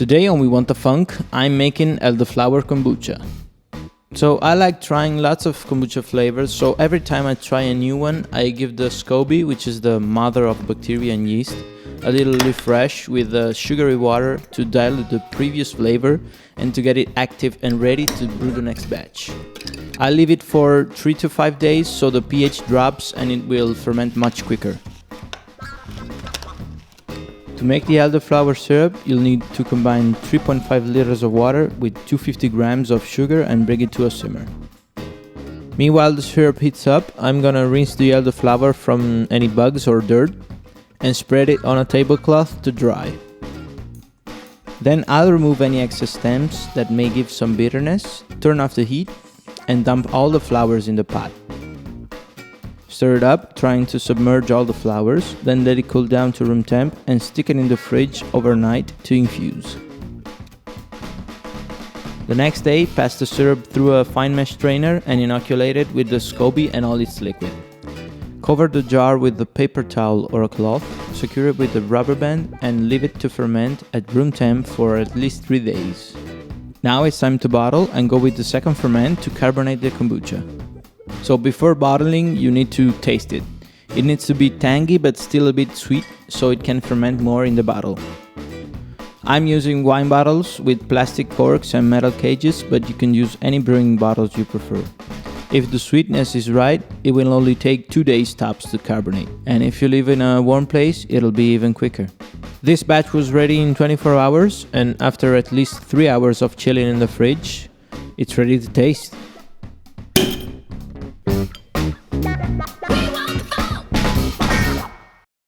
Today on We Want the Funk, I'm making Elderflower kombucha. So I like trying lots of kombucha flavors, so every time I try a new one, I give the SCOBY, which is the mother of bacteria and yeast, a little refresh with sugary water to dilute the previous flavor and to get it active and ready to brew the next batch. I leave it for 3 to 5 days so the pH drops and it will ferment much quicker. To make the elderflower syrup, you'll need to combine 3.5 liters of water with 250 grams of sugar and bring it to a simmer. Meanwhile the syrup heats up, I'm gonna rinse the elderflower from any bugs or dirt and spread it on a tablecloth to dry. Then I'll remove any excess stems that may give some bitterness, turn off the heat, and dump all the flowers in the pot. Stir it up, trying to submerge all the flowers, then let it cool down to room temp and stick it in the fridge overnight to infuse. The next day, pass the syrup through a fine mesh strainer and inoculate it with the SCOBY and all its liquid. Cover the jar with a paper towel or a cloth, secure it with a rubber band and leave it to ferment at room temp for at least 3 days. Now it's time to bottle and go with the second ferment to carbonate the kombucha. So before bottling, you need to taste it. It needs to be tangy but still a bit sweet so it can ferment more in the bottle. I'm using wine bottles with plastic corks and metal cages, but you can use any brewing bottles you prefer. If the sweetness is right, it will only take 2 days tops to carbonate. And if you live in a warm place, it'll be even quicker. This batch was ready in 24 hours, and after at least 3 hours of chilling in the fridge, it's ready to taste.